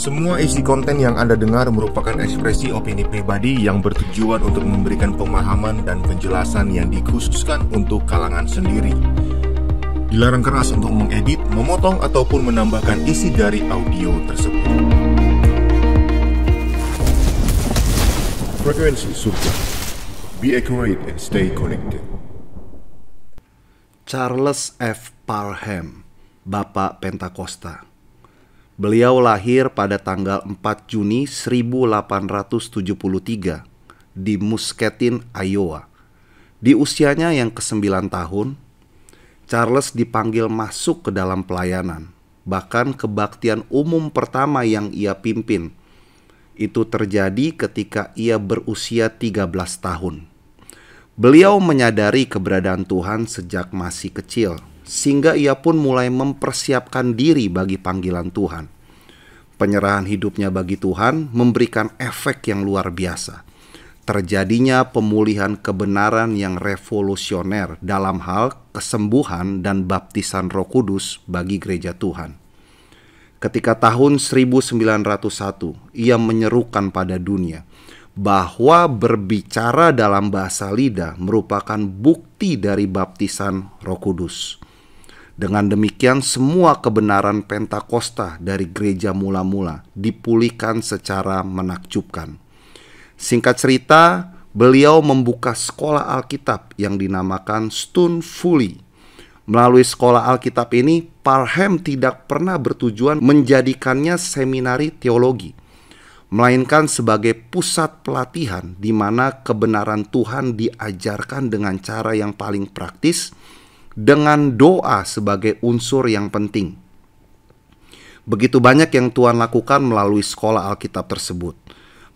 Semua isi konten yang Anda dengar merupakan ekspresi opini pribadi yang bertujuan untuk memberikan pemahaman dan penjelasan yang dikhususkan untuk kalangan sendiri. Dilarang keras untuk mengedit, memotong, ataupun menambahkan isi dari audio tersebut. Frekuensi Surga. Be accurate and stay connected. Charles F. Parham, Bapak Pentakosta. Beliau lahir pada tanggal 4 Juni 1873 di Muskegon, Iowa. Di usianya yang ke-9 tahun, Charles dipanggil masuk ke dalam pelayanan. Bahkan kebaktian umum pertama yang ia pimpin itu terjadi ketika ia berusia 13 tahun. Beliau menyadari keberadaan Tuhan sejak masih kecil, sehingga ia pun mulai mempersiapkan diri bagi panggilan Tuhan. Penyerahan hidupnya bagi Tuhan memberikan efek yang luar biasa. Terjadinya pemulihan kebenaran yang revolusioner dalam hal kesembuhan dan baptisan Roh Kudus bagi gereja Tuhan. Ketika tahun 1901, ia menyerukan pada dunia bahwa berbicara dalam bahasa lidah merupakan bukti dari baptisan Roh Kudus. Dengan demikian, semua kebenaran Pentakosta dari gereja mula-mula dipulihkan secara menakjubkan. Singkat cerita, beliau membuka sekolah Alkitab yang dinamakan Stone Folly. Melalui sekolah Alkitab ini, Parham tidak pernah bertujuan menjadikannya seminari teologi, melainkan sebagai pusat pelatihan di mana kebenaran Tuhan diajarkan dengan cara yang paling praktis, dengan doa sebagai unsur yang penting. Begitu banyak yang Tuhan lakukan melalui sekolah Alkitab tersebut.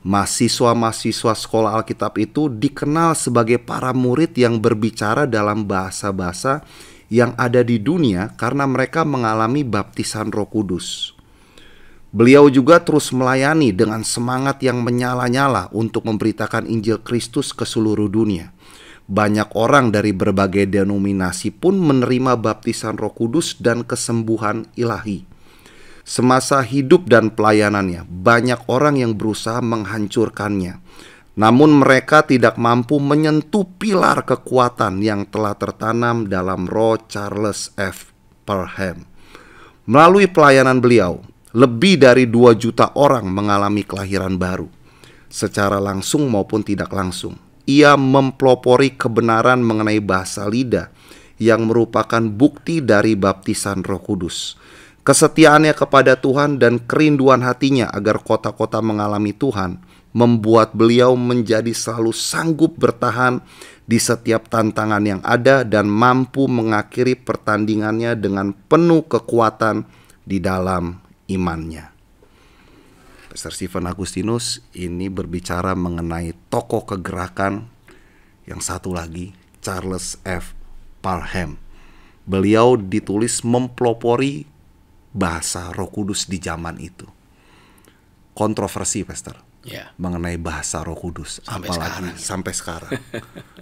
Mahasiswa-mahasiswa sekolah Alkitab itu dikenal sebagai para murid yang berbicara dalam bahasa-bahasa yang ada di dunia karena mereka mengalami baptisan Roh Kudus. Beliau juga terus melayani dengan semangat yang menyala-nyala untuk memberitakan Injil Kristus ke seluruh dunia. Banyak orang dari berbagai denominasi pun menerima baptisan Roh Kudus dan kesembuhan ilahi. Semasa hidup dan pelayanannya, banyak orang yang berusaha menghancurkannya. Namun mereka tidak mampu menyentuh pilar kekuatan yang telah tertanam dalam roh Charles F. Parham. Melalui pelayanan beliau, lebih dari 2 juta orang mengalami kelahiran baru, secara langsung maupun tidak langsung. Ia mempelopori kebenaran mengenai bahasa lidah yang merupakan bukti dari baptisan Roh Kudus. Kesetiaannya kepada Tuhan dan kerinduan hatinya agar kota-kota mengalami Tuhan membuat beliau menjadi selalu sanggup bertahan di setiap tantangan yang ada dan mampu mengakhiri pertandingannya dengan penuh kekuatan di dalam imannya. Pastor Stephen Agustinus ini berbicara mengenai tokoh kegerakan yang satu lagi, Charles F. Parham. Beliau ditulis mempelopori bahasa Roh Kudus di zaman itu. Kontroversi, Pastor, mengenai bahasa Roh Kudus, sampai sekarang.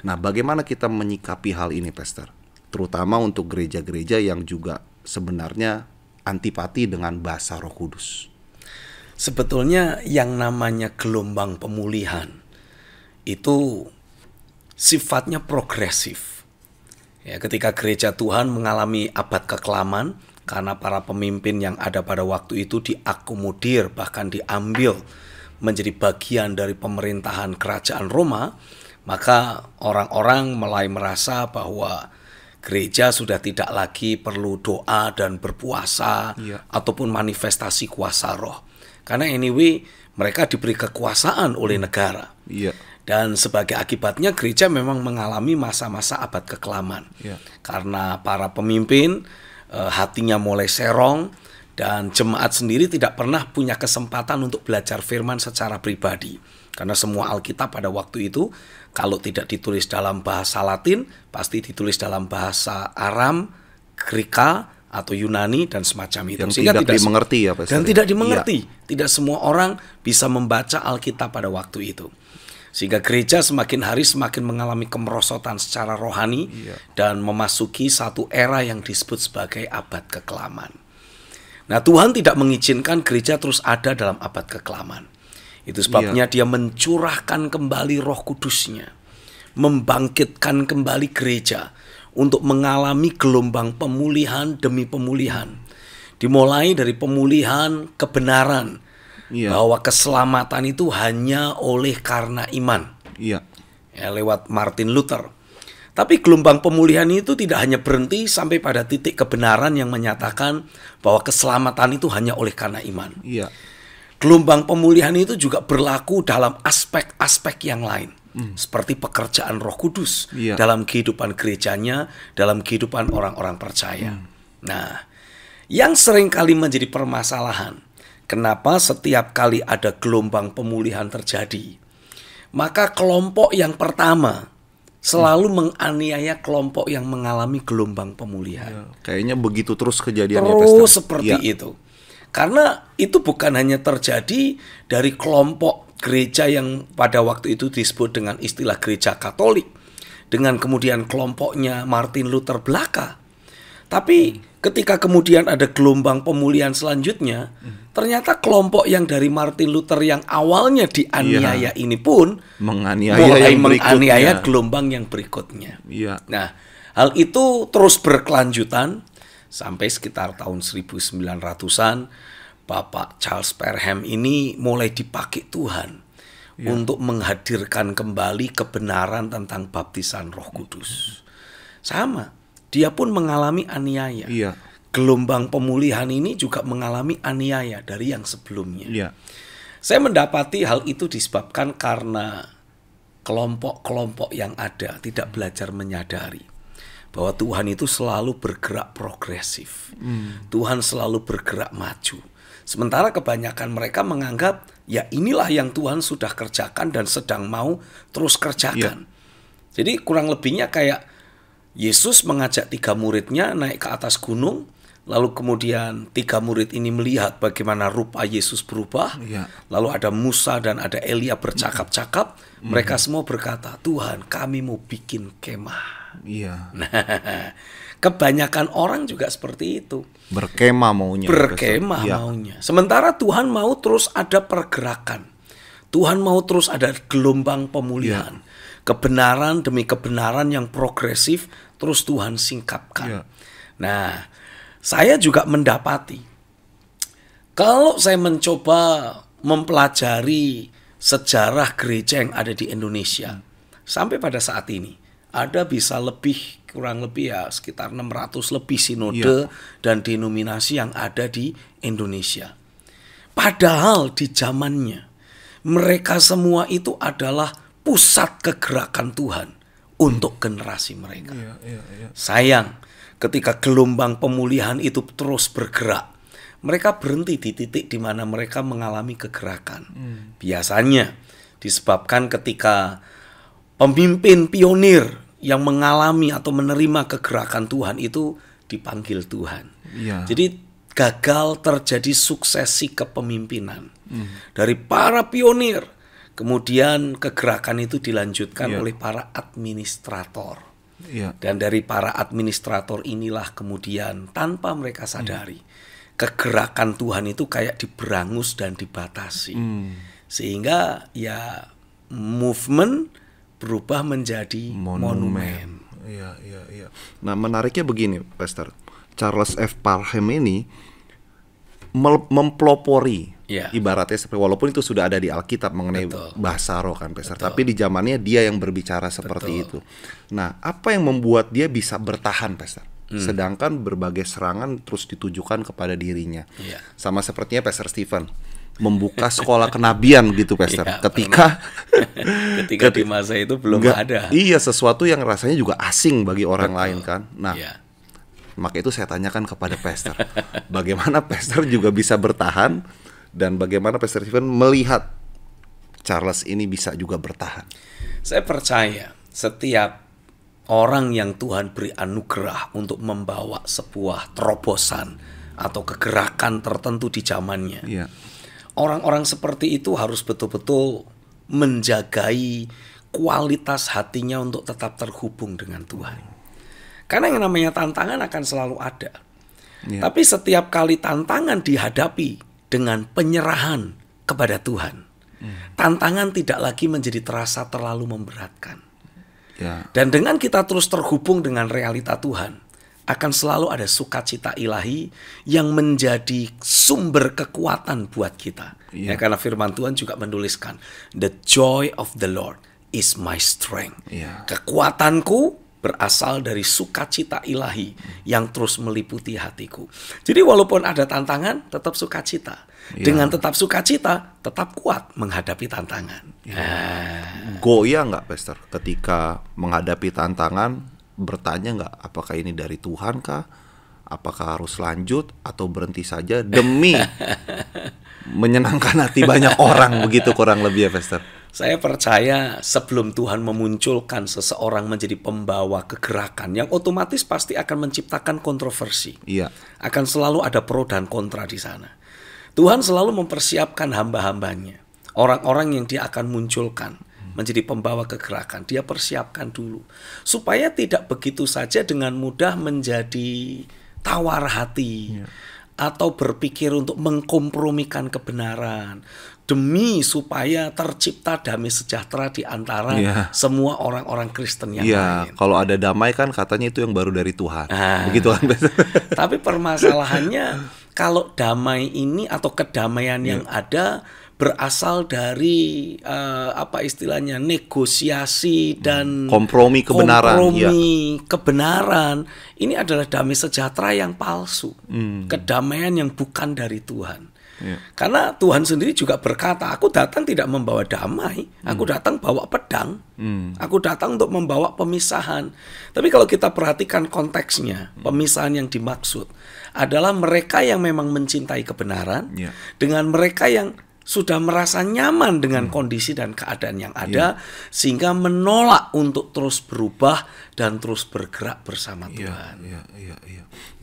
Nah, bagaimana kita menyikapi hal ini, Pastor? Terutama untuk gereja-gereja yang juga sebenarnya antipati dengan bahasa Roh Kudus. Sebetulnya yang namanya gelombang pemulihan itu sifatnya progresif. Ya, ketika gereja Tuhan mengalami abad kekelaman karena para pemimpin yang ada pada waktu itu diakomodir, bahkan diambil menjadi bagian dari pemerintahan kerajaan Roma, maka orang-orang mulai merasa bahwa gereja sudah tidak lagi perlu doa dan berpuasa ataupun manifestasi kuasa roh. Karena anyway mereka diberi kekuasaan oleh negara. Dan sebagai akibatnya gereja memang mengalami masa-masa abad kekelaman. Karena para pemimpin hatinya mulai serong dan jemaat sendiri tidak pernah punya kesempatan untuk belajar firman secara pribadi. Karena semua Alkitab pada waktu itu kalau tidak ditulis dalam bahasa Latin pasti ditulis dalam bahasa Aram, Greka atau Yunani dan semacam itu. Yang sehingga tidak dimengerti ya, Pastor. Dan tidak dimengerti. Tidak semua orang bisa membaca Alkitab pada waktu itu. Sehingga gereja semakin hari semakin mengalami kemerosotan secara rohani dan memasuki satu era yang disebut sebagai abad kekelaman. Nah, Tuhan tidak mengizinkan gereja terus ada dalam abad kekelaman. Itu sebabnya dia mencurahkan kembali Roh Kudus-Nya, membangkitkan kembali gereja untuk mengalami gelombang pemulihan demi pemulihan. Dimulai dari pemulihan kebenaran, bahwa keselamatan itu hanya oleh karena iman. Ya, lewat Martin Luther. Tapi gelombang pemulihan itu tidak hanya berhenti sampai pada titik kebenaran yang menyatakan bahwa keselamatan itu hanya oleh karena iman. Gelombang pemulihan itu juga berlaku dalam aspek-aspek yang lain. Seperti pekerjaan Roh Kudus dalam kehidupan gerejanya, dalam kehidupan orang-orang percaya. Nah, yang sering kali menjadi permasalahan, kenapa setiap kali ada gelombang pemulihan terjadi, maka kelompok yang pertama selalu menganiaya kelompok yang mengalami gelombang pemulihan. Kayaknya begitu terus kejadiannya. Terus seperti itu. Karena itu bukan hanya terjadi dari kelompok gereja yang pada waktu itu disebut dengan istilah gereja Katolik, dengan kemudian kelompoknya Martin Luther belaka. Tapi ketika kemudian ada gelombang pemulihan selanjutnya, ternyata kelompok yang dari Martin Luther yang awalnya dianiaya ini pun mulai menganiaya gelombang yang berikutnya. Nah, hal itu terus berkelanjutan sampai sekitar tahun 1900-an. Bapak Charles Parham ini mulai dipakai Tuhan untuk menghadirkan kembali kebenaran tentang baptisan Roh Kudus. Sama, dia pun mengalami aniaya. Gelombang pemulihan ini juga mengalami aniaya dari yang sebelumnya. Saya mendapati hal itu disebabkan karena kelompok-kelompok yang ada tidak belajar menyadari bahwa Tuhan itu selalu bergerak progresif. Tuhan selalu bergerak maju. Sementara kebanyakan mereka menganggap, ya inilah yang Tuhan sudah kerjakan dan sedang mau terus kerjakan. Jadi kurang lebihnya kayak Yesus mengajak 3 muridnya naik ke atas gunung, lalu kemudian 3 murid ini melihat bagaimana rupa Yesus berubah, lalu ada Musa dan ada Elia bercakap-cakap, mereka semua berkata, Tuhan kami mau bikin kemah. Nah, kebanyakan orang juga seperti itu. Berkemah maunya. Maunya. Sementara Tuhan mau terus ada pergerakan. Tuhan mau terus ada gelombang pemulihan. Kebenaran demi kebenaran yang progresif terus Tuhan singkapkan. Nah, saya juga mendapati kalau saya mencoba mempelajari sejarah gereja yang ada di Indonesia sampai pada saat ini, ada bisa kurang lebih ya sekitar 600 lebih sinode dan denominasi yang ada di Indonesia. Padahal di zamannya mereka semua itu adalah pusat kegerakan Tuhan untuk generasi mereka. Sayang, ketika gelombang pemulihan itu terus bergerak, mereka berhenti di titik di mana mereka mengalami kegerakan. Biasanya disebabkan ketika pemimpin pionir yang mengalami atau menerima kegerakan Tuhan itu dipanggil Tuhan. Jadi gagal terjadi suksesi kepemimpinan dari para pionir. Kemudian kegerakan itu dilanjutkan oleh para administrator. Dan dari para administrator inilah kemudian tanpa mereka sadari kegerakan Tuhan itu kayak diberangus dan dibatasi. Sehingga ya movement berubah menjadi monumen. Nah, menariknya begini, Pastor. Charles F. Parham ini mempelopori, ibaratnya seperti walaupun itu sudah ada di Alkitab mengenai bahasa roh kan, Pastor. Tapi di zamannya dia yang berbicara seperti itu. Nah, apa yang membuat dia bisa bertahan, Pastor? Sedangkan berbagai serangan terus ditujukan kepada dirinya. Sama sepertinya Pastor Stephen membuka sekolah kenabian gitu, Pastor. Ketika di masa itu belum ada. Iya, sesuatu yang rasanya juga asing bagi orang lain kan. Nah, maka itu saya tanyakan kepada Pastor, bagaimana Pastor juga bisa bertahan dan bagaimana Pastor Stephen melihat Charles ini bisa juga bertahan. Saya percaya setiap orang yang Tuhan beri anugerah untuk membawa sebuah terobosan atau kegerakan tertentu di zamannya. Orang-orang seperti itu harus betul-betul menjagai kualitas hatinya untuk tetap terhubung dengan Tuhan. Karena yang namanya tantangan akan selalu ada. Tapi setiap kali tantangan dihadapi dengan penyerahan kepada Tuhan, tantangan tidak lagi menjadi terasa terlalu memberatkan. Dan dengan kita terus terhubung dengan realita Tuhan, akan selalu ada sukacita ilahi yang menjadi sumber kekuatan buat kita. Ya, karena firman Tuhan juga menuliskan, the joy of the Lord is my strength. Kekuatanku berasal dari sukacita ilahi yang terus meliputi hatiku. Jadi walaupun ada tantangan, tetap sukacita. Dengan tetap sukacita, tetap kuat menghadapi tantangan. Goyah nggak, Pastor, ketika menghadapi tantangan, bertanya nggak, apakah ini dari Tuhan kah? Apakah harus lanjut atau berhenti saja demi menyenangkan hati banyak orang, begitu kurang lebih ya, Pastor? Saya percaya sebelum Tuhan memunculkan seseorang menjadi pembawa kegerakan, yang otomatis pasti akan menciptakan kontroversi. Akan selalu ada pro dan kontra di sana. Tuhan selalu mempersiapkan hamba-hambanya, orang-orang yang dia akan munculkan menjadi pembawa kegerakan. Dia persiapkan dulu, supaya tidak begitu saja dengan mudah menjadi tawar hati, atau berpikir untuk mengkompromikan kebenaran, demi supaya tercipta damai sejahtera di antara semua orang-orang Kristen yang lain. Kalau ada damai kan katanya itu yang baru dari Tuhan. Begitu kan. Tapi permasalahannya, kalau damai ini atau kedamaian yang ada berasal dari apa istilahnya, negosiasi dan kompromi kebenaran. Kebenaran ini adalah damai sejahtera yang palsu, kedamaian yang bukan dari Tuhan. Karena Tuhan sendiri juga berkata, aku datang tidak membawa damai, aku datang bawa pedang, aku datang untuk membawa pemisahan. Tapi kalau kita perhatikan konteksnya, pemisahan yang dimaksud adalah mereka yang memang mencintai kebenaran dengan mereka yang sudah merasa nyaman dengan kondisi dan keadaan yang ada, sehingga menolak untuk terus berubah dan terus bergerak bersama Tuhan.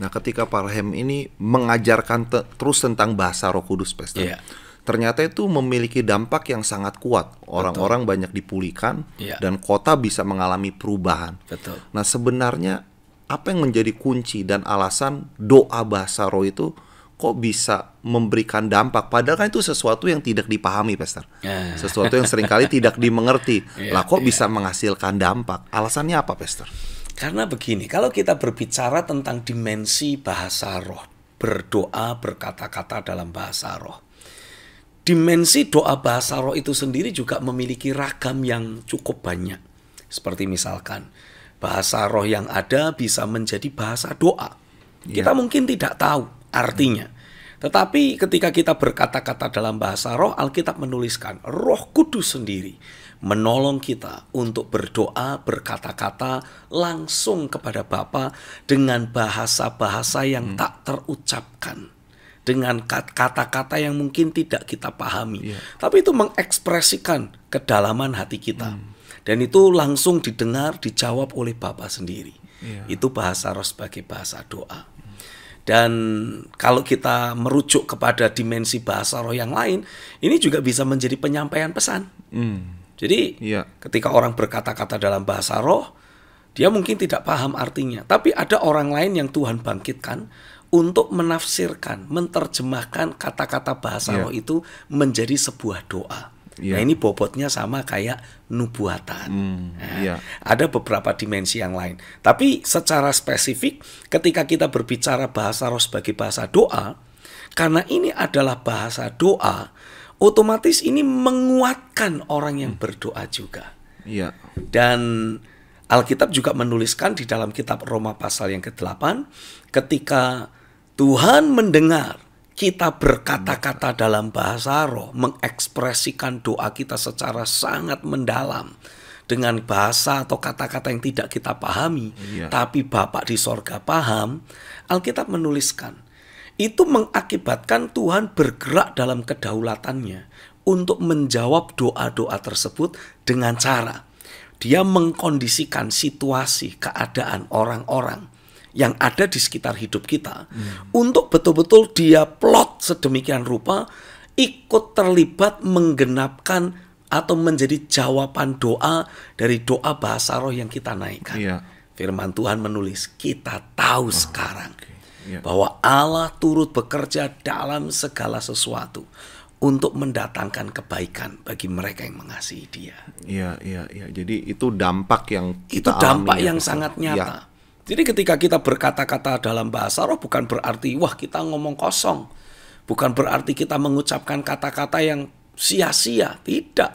Nah, ketika Parhem ini mengajarkan terus tentang bahasa Roh Kudus, Pastor, ternyata itu memiliki dampak yang sangat kuat. Orang-orang banyak dipulihkan dan kota bisa mengalami perubahan. Nah, sebenarnya apa yang menjadi kunci dan alasan doa bahasa Roh itu kok bisa memberikan dampak? Padahal kan itu sesuatu yang tidak dipahami, Pastor. Sesuatu yang seringkali tidak dimengerti. Lah kok bisa menghasilkan dampak? Alasannya apa, Pastor? Karena begini, kalau kita berbicara tentang dimensi bahasa roh, berdoa, berkata-kata dalam bahasa roh, dimensi doa bahasa roh itu sendiri juga memiliki ragam yang cukup banyak. Seperti misalkan, bahasa roh yang ada bisa menjadi bahasa doa. Kita mungkin tidak tahu artinya. Tetapi ketika kita berkata-kata dalam bahasa roh, Alkitab menuliskan Roh Kudus sendiri menolong kita untuk berdoa, berkata-kata langsung kepada Bapa dengan bahasa-bahasa yang tak terucapkan, dengan kata-kata yang mungkin tidak kita pahami. Tapi itu mengekspresikan kedalaman hati kita. Dan itu langsung didengar, dijawab oleh Bapa sendiri. Itu bahasa roh sebagai bahasa doa. Dan kalau kita merujuk kepada dimensi bahasa roh yang lain, ini juga bisa menjadi penyampaian pesan. Jadi ketika orang berkata-kata dalam bahasa roh, dia mungkin tidak paham artinya. Tapi ada orang lain yang Tuhan bangkitkan untuk menafsirkan, menerjemahkan kata-kata bahasa roh itu menjadi sebuah doa. Nah, ini bobotnya sama kayak nubuatan. Ada beberapa dimensi yang lain. Tapi secara spesifik, ketika kita berbicara bahasa roh sebagai bahasa doa, karena ini adalah bahasa doa, otomatis ini menguatkan orang yang berdoa juga. Dan Alkitab juga menuliskan di dalam kitab Roma pasal yang ke-8, ketika Tuhan mendengar kita berkata-kata dalam bahasa roh, mengekspresikan doa kita secara sangat mendalam dengan bahasa atau kata-kata yang tidak kita pahami, tapi Bapa di sorga paham. Alkitab menuliskan itu mengakibatkan Tuhan bergerak dalam kedaulatannya untuk menjawab doa-doa tersebut dengan cara Dia mengkondisikan situasi, keadaan orang-orang yang ada di sekitar hidup kita untuk betul-betul Dia plot sedemikian rupa, ikut terlibat menggenapkan atau menjadi jawaban doa dari doa bahasa roh yang kita naikkan. Firman Tuhan menulis, kita tahu sekarang bahwa Allah turut bekerja dalam segala sesuatu untuk mendatangkan kebaikan bagi mereka yang mengasihi Dia. Iya. Jadi itu dampak yang Itu kita dampak alami, yang Pastor. sangat nyata. Ya. Jadi ketika kita berkata-kata dalam bahasa roh bukan berarti wah kita ngomong kosong. Bukan berarti kita mengucapkan kata-kata yang sia-sia. Tidak.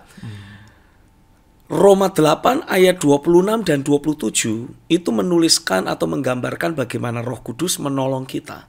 Roma 8 ayat 26 dan 27 itu menuliskan atau menggambarkan bagaimana Roh Kudus menolong kita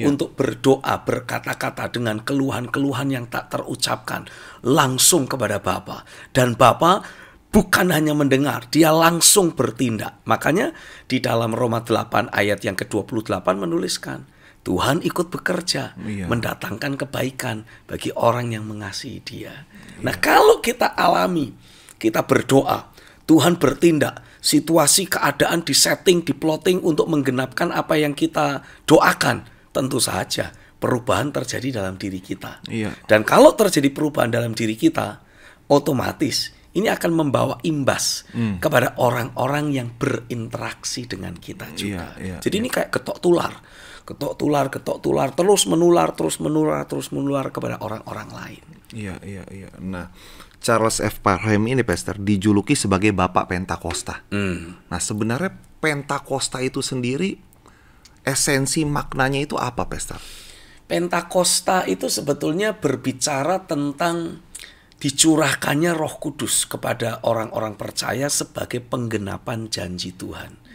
untuk berdoa, berkata-kata dengan keluhan-keluhan yang tak terucapkan langsung kepada Bapa. Dan Bapa bukan hanya mendengar, Dia langsung bertindak. Makanya di dalam Roma 8 ayat yang ke-28 menuliskan, Tuhan ikut bekerja mendatangkan kebaikan bagi orang yang mengasihi Dia. Nah, kalau kita alami, kita berdoa, Tuhan bertindak, situasi keadaan disetting, diplotting untuk menggenapkan apa yang kita doakan, tentu saja perubahan terjadi dalam diri kita. Dan kalau terjadi perubahan dalam diri kita, otomatis ini akan membawa imbas kepada orang-orang yang berinteraksi dengan kita juga. Jadi ini kayak ketok tular, terus menular kepada orang-orang lain. Iya. Nah, Charles F. Parham ini, Pastor, dijuluki sebagai Bapak Pentakosta. Nah, sebenarnya Pentakosta itu sendiri, esensi maknanya itu apa, Pastor? Pentakosta itu sebetulnya berbicara tentang dicurahkannya Roh Kudus kepada orang-orang percaya sebagai penggenapan janji Tuhan.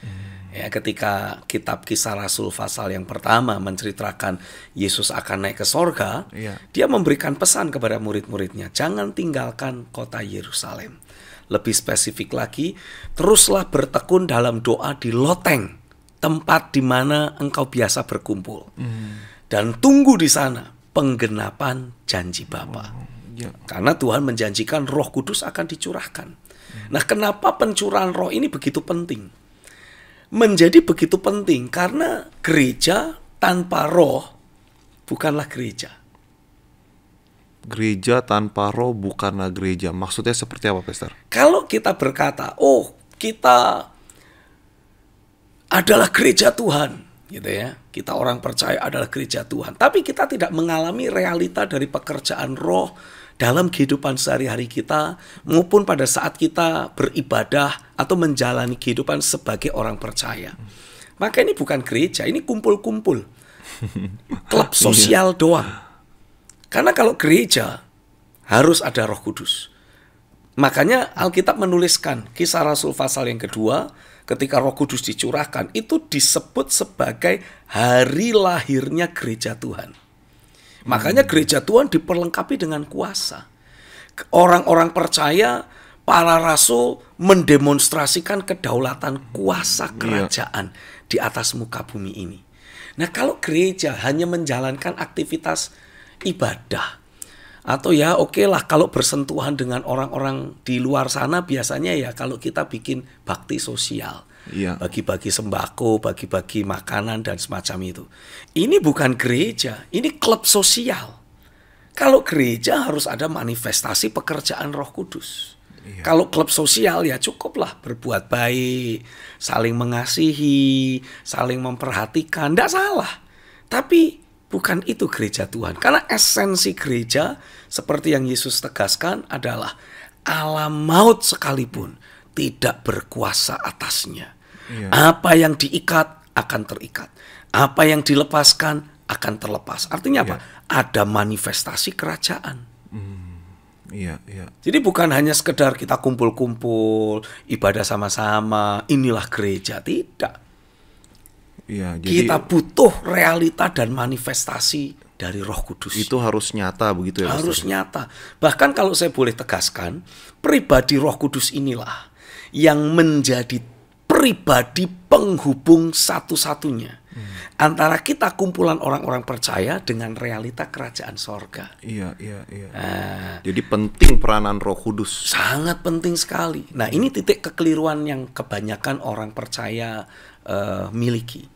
Ya, ketika kitab Kisah Rasul pasal yang pertama menceritakan Yesus akan naik ke sorga, Dia memberikan pesan kepada murid-muridnya, jangan tinggalkan kota Yerusalem. Lebih spesifik lagi, teruslah bertekun dalam doa di loteng, tempat di mana engkau biasa berkumpul. Dan tunggu di sana penggenapan janji Bapa. Karena Tuhan menjanjikan Roh Kudus akan dicurahkan. Nah, kenapa pencurahan roh ini begitu penting? Menjadi begitu penting karena gereja tanpa roh bukanlah gereja. Gereja tanpa roh bukanlah gereja. Maksudnya seperti apa, Pastor? Kalau kita berkata, oh kita adalah gereja Tuhan, gitu ya. Kita orang percaya adalah gereja Tuhan. Tapi kita tidak mengalami realita dari pekerjaan roh dalam kehidupan sehari-hari kita maupun pada saat kita beribadah atau menjalani kehidupan sebagai orang percaya. Maka ini bukan gereja, ini kumpul-kumpul. Klub sosial doang. Karena kalau gereja harus ada Roh Kudus. Makanya Alkitab menuliskan Kisah Rasul pasal yang kedua, ketika Roh Kudus dicurahkan, itu disebut sebagai hari lahirnya gereja Tuhan. Makanya gereja Tuhan diperlengkapi dengan kuasa. Orang-orang percaya, para rasul mendemonstrasikan kedaulatan kuasa kerajaan di atas muka bumi ini. Nah, kalau gereja hanya menjalankan aktivitas ibadah, atau ya oke lah kalau bersentuhan dengan orang-orang di luar sana, biasanya ya kalau kita bikin bakti sosial. Bagi-bagi sembako, bagi-bagi makanan dan semacam itu. Ini bukan gereja, ini klub sosial. Kalau gereja harus ada manifestasi pekerjaan Roh Kudus. Kalau klub sosial ya cukuplah berbuat baik, saling mengasihi, saling memperhatikan, tidak salah. Tapi bukan itu gereja Tuhan. Karena esensi gereja seperti yang Yesus tegaskan adalah alam maut sekalipun tidak berkuasa atasnya. Apa yang diikat akan terikat. Apa yang dilepaskan akan terlepas. Artinya apa? Ada manifestasi kerajaan. Jadi bukan hanya sekedar kita kumpul-kumpul, ibadah sama-sama, inilah gereja. Tidak. Kita butuh realita dan manifestasi dari Roh Kudus. Itu harus nyata begitu ya? Harus nyata. Bahkan kalau saya boleh tegaskan, pribadi Roh Kudus inilah yang menjadi pribadi penghubung satu-satunya antara kita kumpulan orang-orang percaya dengan realita kerajaan sorga. Jadi penting peranan Roh Kudus. Sangat penting sekali. Nah, ini titik kekeliruan yang kebanyakan orang percaya miliki.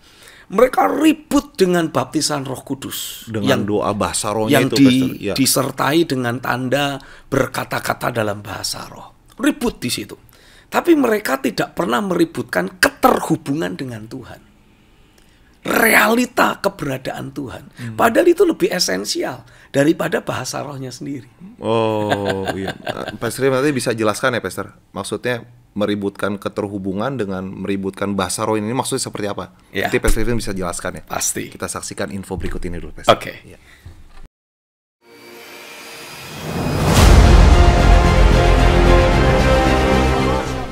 Mereka ribut dengan baptisan Roh Kudus dengan doa bahasa rohnya yang itu, disertai dengan tanda berkata-kata dalam bahasa roh. Ribut di situ. Tapi mereka tidak pernah meributkan keterhubungan dengan Tuhan. realita keberadaan Tuhan. Padahal itu lebih esensial daripada bahasa rohnya sendiri. Oh iya, Pastor nanti bisa jelaskan ya Pastor, maksudnya meributkan keterhubungan dengan meributkan bahasa roh ini maksudnya seperti apa? Ya. Nanti Pastor bisa jelaskan ya. Pasti. Kita saksikan info berikut ini dulu Pastor. Oke. Ya.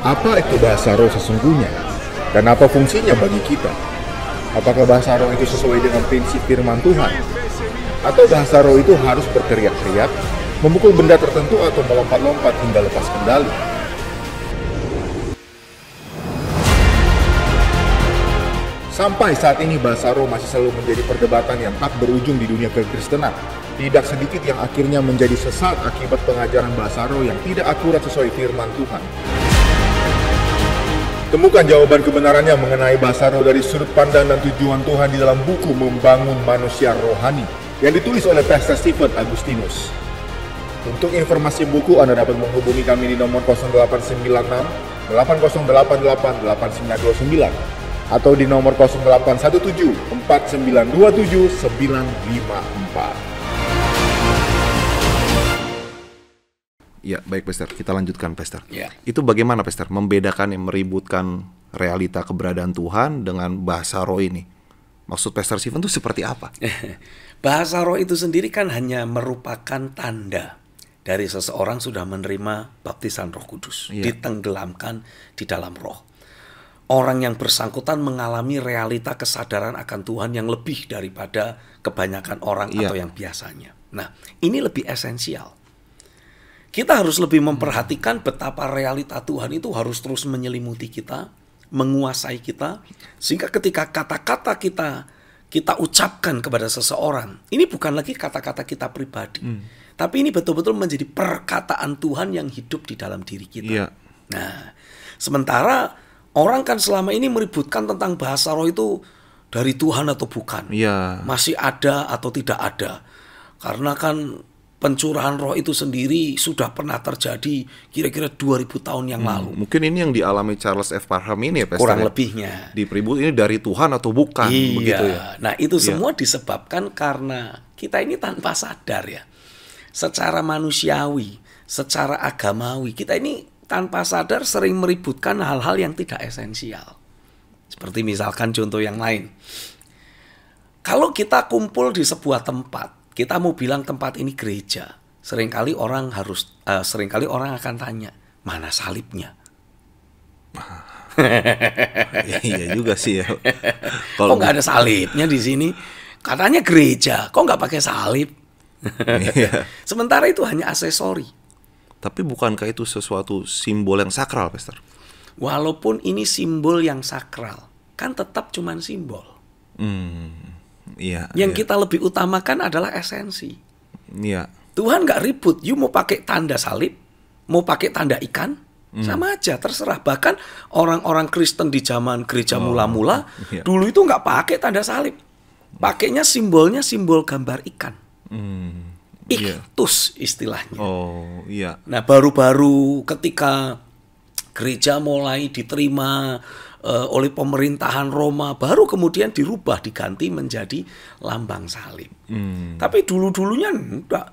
Apa itu bahasa roh sesungguhnya? Dan apa fungsinya bagi kita? Apakah bahasa roh itu sesuai dengan prinsip firman Tuhan? Atau bahasa roh itu harus berteriak-teriak, memukul benda tertentu atau melompat-lompat hingga lepas kendali? Sampai saat ini bahasa roh masih selalu menjadi perdebatan yang tak berujung di dunia kekristenan. Tidak sedikit yang akhirnya menjadi sesat akibat pengajaran bahasa roh yang tidak akurat sesuai firman Tuhan. Temukan jawaban kebenarannya mengenai bahasa roh dari sudut pandang dan tujuan Tuhan di dalam buku Membangun Manusia Rohani yang ditulis oleh Pastor Stephen Agustinus. Untuk informasi buku Anda dapat menghubungi kami di nomor 0896 8088 8929 atau di nomor 0817 4927 954. Ya, baik Pastor, kita lanjutkan Pastor. Ya. Itu bagaimana Pastor membedakan yang meributkan realita keberadaan Tuhan dengan bahasa roh ini? Maksud Pastor Stephen itu seperti apa? Bahasa roh itu sendiri kan hanya merupakan tanda dari seseorang sudah menerima baptisan Roh Kudus, ditenggelamkan di dalam roh. Orang yang bersangkutan mengalami realita kesadaran akan Tuhan yang lebih daripada kebanyakan orang atau yang biasanya. Nah, ini lebih esensial. Kita harus lebih memperhatikan betapa realita Tuhan itu harus terus menyelimuti kita, menguasai kita, sehingga ketika kata-kata kita ucapkan kepada seseorang, ini bukan lagi kata-kata kita pribadi, tapi ini betul-betul menjadi perkataan Tuhan yang hidup di dalam diri kita. Nah, sementara orang kan selama ini meributkan tentang bahasa roh itu dari Tuhan atau bukan, masih ada atau tidak ada, karena kan pencurahan roh itu sendiri sudah pernah terjadi kira-kira 2000 tahun yang lalu. Mungkin ini yang dialami Charles F. Parham ini ya Pastor. Kurang lebihnya. Diperibut ini dari Tuhan atau bukan, begitu ya. Nah, itu semua disebabkan karena kita ini tanpa sadar ya. Secara manusiawi, secara agamawi, kita ini tanpa sadar sering meributkan hal-hal yang tidak esensial. Seperti misalkan contoh yang lain. Kalau kita kumpul di sebuah tempat, kita mau bilang tempat ini gereja. Seringkali orang akan tanya, mana salibnya? Iya juga sih ya. Kok nggak ada salibnya di sini? Katanya gereja, kok nggak pakai salib? Sementara itu hanya aksesori. Tapi bukankah itu sesuatu simbol yang sakral, Pastor? Walaupun ini simbol yang sakral, kan tetap cuman simbol. Yang kita lebih utamakan adalah esensi. Tuhan nggak ribut, you mau pakai tanda salib, mau pakai tanda ikan, sama aja, terserah. Bahkan orang-orang Kristen di zaman gereja mula-mula dulu itu nggak pakai tanda salib, pakainya simbolnya simbol gambar ikan, iktus istilahnya. Nah, baru-baru ketika gereja mulai diterima oleh pemerintahan Roma, baru kemudian dirubah, diganti menjadi lambang salib. Tapi dulu-dulunya enggak.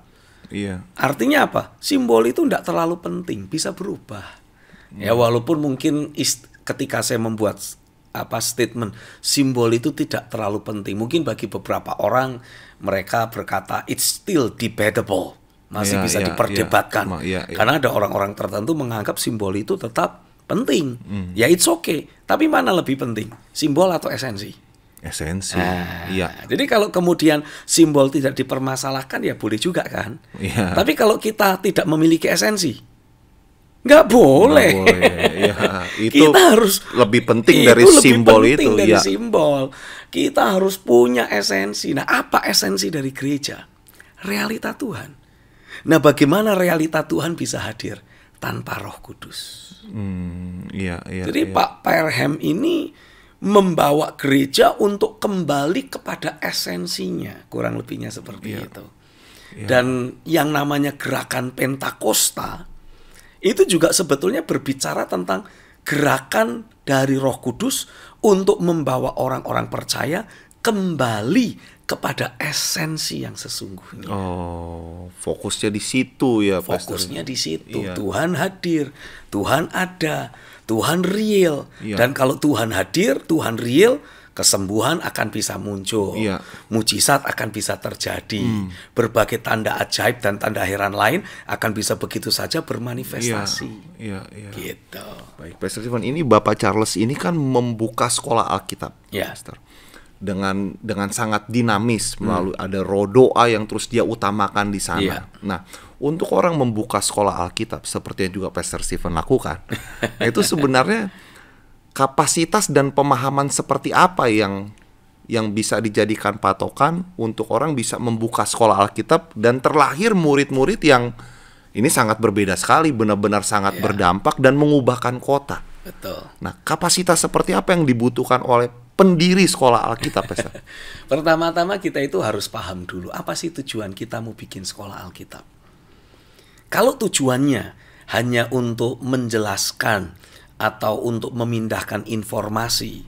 Artinya apa? Simbol itu enggak terlalu penting, bisa berubah. Ya, walaupun mungkin ketika saya membuat statement simbol itu tidak terlalu penting, mungkin bagi beberapa orang mereka berkata it's still debatable, masih bisa diperdebatkan. Karena ada orang-orang tertentu menganggap simbol itu tetap penting. Ya it's okay. Tapi mana lebih penting? Simbol atau esensi? Esensi. Jadi kalau kemudian simbol tidak dipermasalahkan ya boleh juga kan. Tapi kalau kita tidak memiliki esensi, nggak boleh. Itu kita harus lebih penting dari simbol itu. Simbol. Kita harus punya esensi. Nah, apa esensi dari gereja? Realita Tuhan. Nah, bagaimana realita Tuhan bisa hadir tanpa Roh Kudus? Jadi Pak Parham ini membawa gereja untuk kembali kepada esensinya, kurang lebihnya seperti itu. Dan yang namanya gerakan Pentakosta itu juga sebetulnya berbicara tentang gerakan dari Roh Kudus untuk membawa orang-orang percaya kembali kepada esensi yang sesungguhnya. Oh, fokusnya di situ ya, Pastor. Fokusnya di situ. Iya. Tuhan hadir, Tuhan ada, Tuhan real. Iya. Dan kalau Tuhan hadir, Tuhan real, kesembuhan akan bisa muncul. Iya. Mujizat akan bisa terjadi. Berbagai tanda ajaib dan tanda heran lain akan bisa begitu saja bermanifestasi. Iya. Gitu. Baik, Pastor Stephen, ini Bapak Charles ini kan membuka sekolah Alkitab, Ya. Pastor. Dengan sangat dinamis, melalui ada roh doa yang terus dia utamakan di sana. Iya. Nah, untuk orang membuka sekolah Alkitab seperti yang juga Pastor Stephen lakukan, itu sebenarnya kapasitas dan pemahaman seperti apa yang bisa dijadikan patokan untuk orang bisa membuka sekolah Alkitab dan terlahir murid-murid yang ini sangat berbeda sekali, benar-benar sangat berdampak dan mengubahkan kota. Betul. Nah, kapasitas seperti apa yang dibutuhkan oleh pendiri sekolah Alkitab, Pastor? Pertama-tama kita itu harus paham dulu, apa sih tujuan kita mau bikin sekolah Alkitab? Kalau tujuannya hanya untuk menjelaskan atau untuk memindahkan informasi,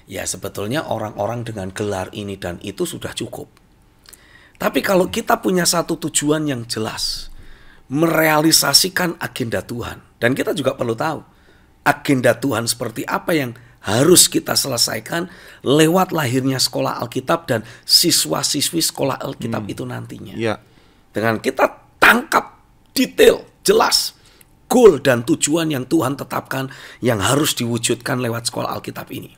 ya sebetulnya orang-orang dengan gelar ini dan itu sudah cukup. Tapi kalau kita punya satu tujuan yang jelas, merealisasikan agenda Tuhan, dan kita juga perlu tahu agenda Tuhan seperti apa yang harus kita selesaikan lewat lahirnya sekolah Alkitab dan siswa-siswi sekolah Alkitab itu nantinya. Ya. Dengan kita tangkap detail, jelas, goal dan tujuan yang Tuhan tetapkan yang harus diwujudkan lewat sekolah Alkitab ini.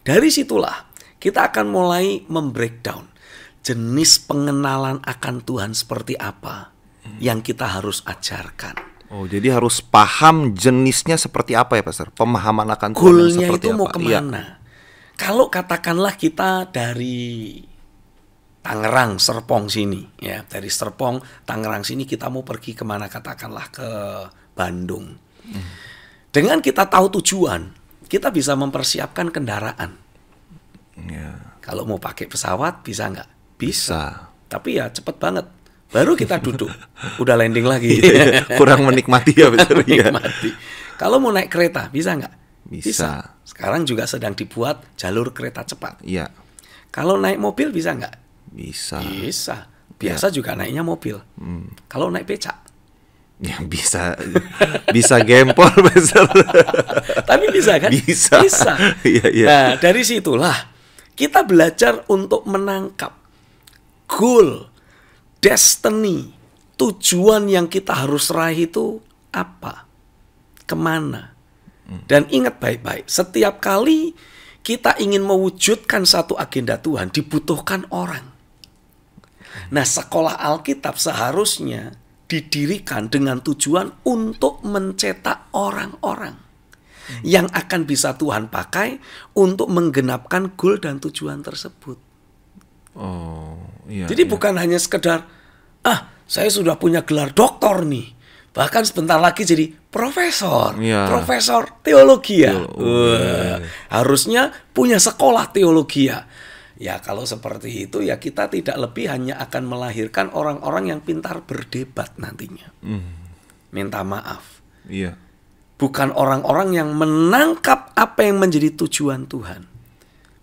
Dari situlah kita akan mulai membreakdown jenis pengenalan akan Tuhan seperti apa yang kita harus ajarkan. Oh, jadi harus paham jenisnya seperti apa ya, Pastor? Pemahaman akan Tuhan Goalnya seperti itu apa? mau kemana? Kalau katakanlah kita dari Tangerang, Serpong sini, ya dari Serpong, Tangerang sini kita mau pergi kemana? Katakanlah ke Bandung. Dengan kita tahu tujuan, kita bisa mempersiapkan kendaraan. Ya. Kalau mau pakai pesawat bisa nggak? Bisa. Tapi ya cepet banget. Baru kita duduk, udah landing lagi. Kurang menikmati ya, Pastor. Menikmati. Kalau mau naik kereta, bisa nggak? Bisa. Sekarang juga sedang dibuat jalur kereta cepat. Iya. Kalau naik mobil bisa nggak? Bisa. Bisa. Biasa juga naiknya mobil. Kalau naik becak? Ya bisa. Bisa gempol, Pastor. Tapi bisa kan? Bisa. Iya. Nah, dari situlah kita belajar untuk menangkap goal, destiny, tujuan yang kita harus raih itu apa? Kemana? Dan ingat baik-baik, setiap kali kita ingin mewujudkan satu agenda Tuhan, dibutuhkan orang. Nah, sekolah Alkitab seharusnya didirikan dengan tujuan untuk mencetak orang-orang yang akan bisa Tuhan pakai untuk menggenapkan goal dan tujuan tersebut. Oh, iya. Jadi bukan hanya sekedar, saya sudah punya gelar doktor nih. Bahkan sebentar lagi jadi profesor. Iya. Profesor teologi ya. Iya. Harusnya punya sekolah teologi ya. Ya kalau seperti itu ya kita tidak lebih hanya akan melahirkan orang-orang yang pintar berdebat nantinya. Minta maaf. Iya. Bukan orang-orang yang menangkap apa yang menjadi tujuan Tuhan.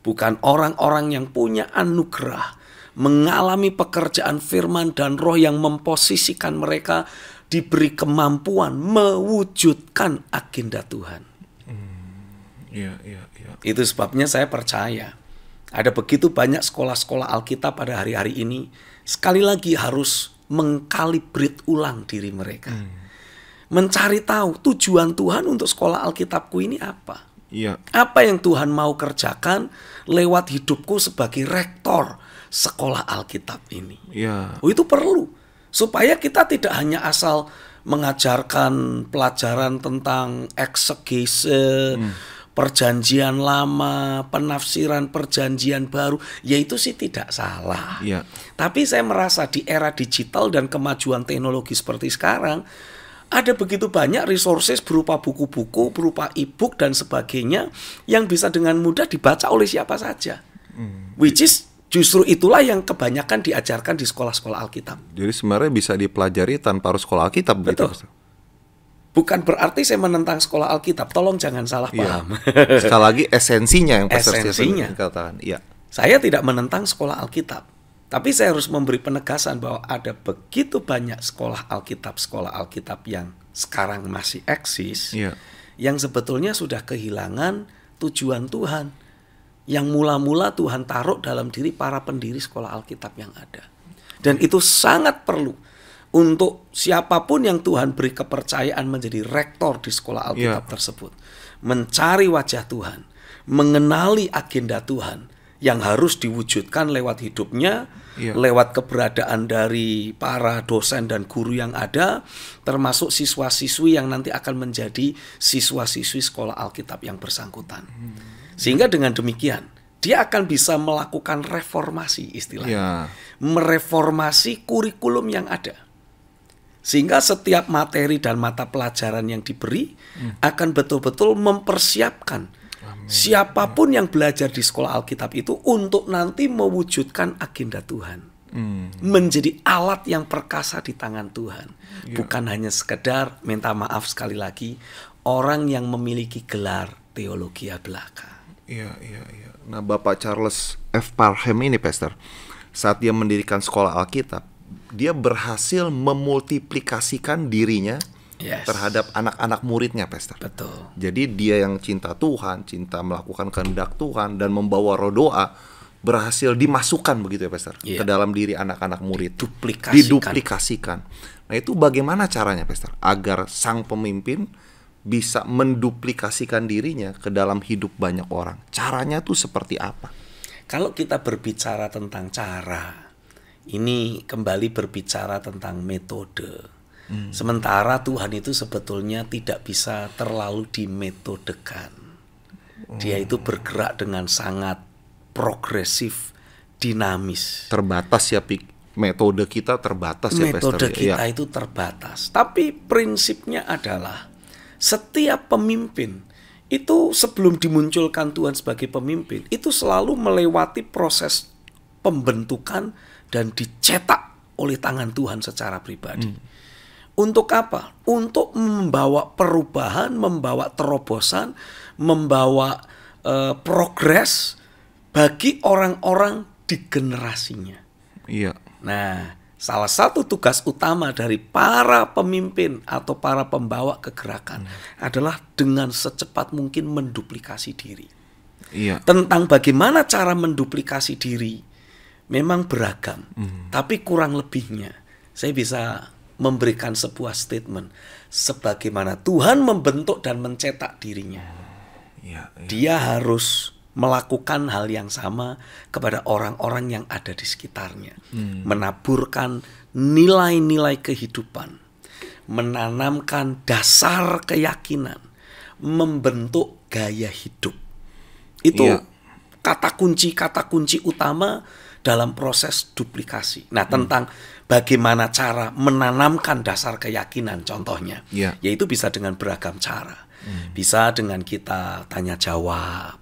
Bukan orang-orang yang punya anugerah, mengalami pekerjaan firman dan roh yang memposisikan mereka diberi kemampuan mewujudkan agenda Tuhan. Iya. Itu sebabnya saya percaya ada begitu banyak sekolah-sekolah Alkitab pada hari-hari ini sekali lagi harus mengkalibrit ulang diri mereka. Mencari tahu tujuan Tuhan untuk sekolah Alkitabku ini apa. Iya. Apa yang Tuhan mau kerjakan lewat hidupku sebagai rektor sekolah Alkitab ini. Iya. Itu perlu. Supaya kita tidak hanya asal mengajarkan pelajaran tentang eksegese, perjanjian lama, penafsiran perjanjian baru. Ya itu sih tidak salah. Iya. Tapi saya merasa di era digital dan kemajuan teknologi seperti sekarang, ada begitu banyak resources berupa buku-buku, berupa e-book dan sebagainya yang bisa dengan mudah dibaca oleh siapa saja. Which is justru itulah yang kebanyakan diajarkan di sekolah-sekolah Alkitab. Jadi sebenarnya bisa dipelajari tanpa harus sekolah Alkitab. Betul. Gitu. Bukan berarti saya menentang sekolah Alkitab. Tolong jangan salah paham. Sekali lagi esensinya yang Pastor Esensinya. Stephen katakan. Iya. Saya tidak menentang sekolah Alkitab, tapi saya harus memberi penegasan bahwa ada begitu banyak sekolah Alkitab yang sekarang masih eksis, yang sebetulnya sudah kehilangan tujuan Tuhan, yang mula-mula Tuhan taruh dalam diri para pendiri sekolah Alkitab yang ada. Dan itu sangat perlu untuk siapapun yang Tuhan beri kepercayaan menjadi rektor di sekolah Alkitab tersebut, mencari wajah Tuhan, mengenali agenda Tuhan yang harus diwujudkan lewat hidupnya, lewat keberadaan dari para dosen dan guru yang ada, termasuk siswa-siswi yang nanti akan menjadi siswa-siswi sekolah Alkitab yang bersangkutan. Sehingga dengan demikian, dia akan bisa melakukan reformasi istilahnya. Mereformasi kurikulum yang ada. Sehingga setiap materi dan mata pelajaran yang diberi akan betul-betul mempersiapkan siapapun yang belajar di sekolah Alkitab itu untuk nanti mewujudkan agenda Tuhan. Menjadi alat yang perkasa di tangan Tuhan. Bukan hanya sekedar, minta maaf sekali lagi, orang yang memiliki gelar teologia belaka. Nah, Bapak Charles F. Parham ini, Pastor, saat dia mendirikan sekolah Alkitab, dia berhasil memultiplikasikan dirinya terhadap anak-anak muridnya, Pastor. Betul. Jadi dia yang cinta Tuhan, cinta melakukan kehendak Tuhan, dan membawa roh doa, berhasil dimasukkan begitu ya, Pastor, ke dalam diri anak-anak murid. Diduplikasikan. Nah, itu bagaimana caranya, Pastor, agar sang pemimpin bisa menduplikasikan dirinya ke dalam hidup banyak orang? Caranya tuh seperti apa? Kalau kita berbicara tentang cara, ini kembali berbicara tentang metode. Sementara Tuhan itu sebetulnya tidak bisa terlalu dimetodekan. Dia itu bergerak dengan sangat progresif, dinamis. Terbatas ya, metode kita terbatas ya, Pastor. Metode kita itu terbatas. Tapi prinsipnya adalah setiap pemimpin itu sebelum dimunculkan Tuhan sebagai pemimpin, itu selalu melewati proses pembentukan dan dicetak oleh tangan Tuhan secara pribadi. Untuk apa? Untuk membawa perubahan, membawa terobosan, membawa progres bagi orang-orang di generasinya. Nah, salah satu tugas utama dari para pemimpin atau para pembawa kegerakan adalah dengan secepat mungkin menduplikasi diri. Tentang bagaimana cara menduplikasi diri memang beragam, tapi kurang lebihnya saya bisa memberikan sebuah statement sebagaimana Tuhan membentuk dan mencetak dirinya. Dia harus melakukan hal yang sama kepada orang-orang yang ada di sekitarnya, menaburkan nilai-nilai kehidupan, menanamkan dasar keyakinan, membentuk gaya hidup. Itu kata kunci utama dalam proses duplikasi. Nah, tentang bagaimana cara menanamkan dasar keyakinan contohnya, yaitu bisa dengan beragam cara. Bisa dengan kita tanya jawab,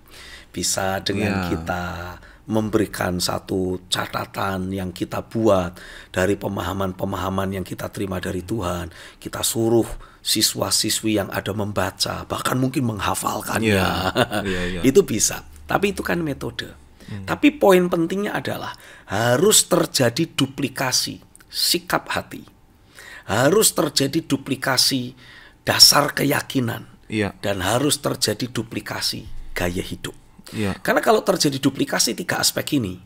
bisa dengan kita memberikan satu catatan yang kita buat dari pemahaman-pemahaman yang kita terima dari Tuhan. Kita suruh siswa-siswi yang ada membaca, bahkan mungkin menghafalkannya. Itu bisa. Tapi itu kan metode. Tapi poin pentingnya adalah harus terjadi duplikasi sikap hati. Harus terjadi duplikasi dasar keyakinan. Dan harus terjadi duplikasi gaya hidup. Karena kalau terjadi duplikasi tiga aspek ini,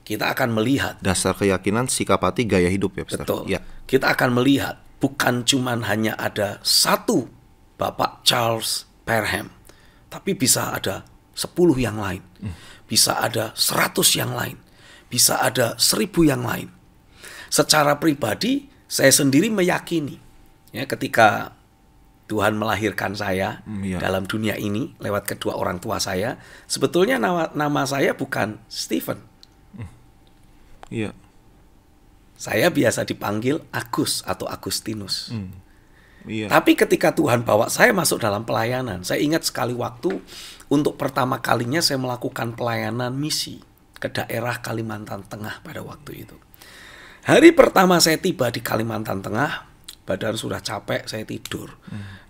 kita akan melihat dasar keyakinan, sikap hati, gaya hidup ya, Pastor. Betul. Kita akan melihat bukan cuman hanya ada satu Bapak Charles Parham, tapi bisa ada 10 yang lain, bisa ada 100 yang lain, bisa ada 1000 yang lain. Secara pribadi saya sendiri meyakini, ya, ketika Tuhan melahirkan saya dalam dunia ini lewat kedua orang tua saya, sebetulnya nama saya bukan Stephen. Saya biasa dipanggil Agus atau Agustinus. Tapi ketika Tuhan bawa saya masuk dalam pelayanan, saya ingat sekali waktu untuk pertama kalinya saya melakukan pelayanan misi ke daerah Kalimantan Tengah pada waktu itu. Hari pertama saya tiba di Kalimantan Tengah, badan sudah capek, saya tidur.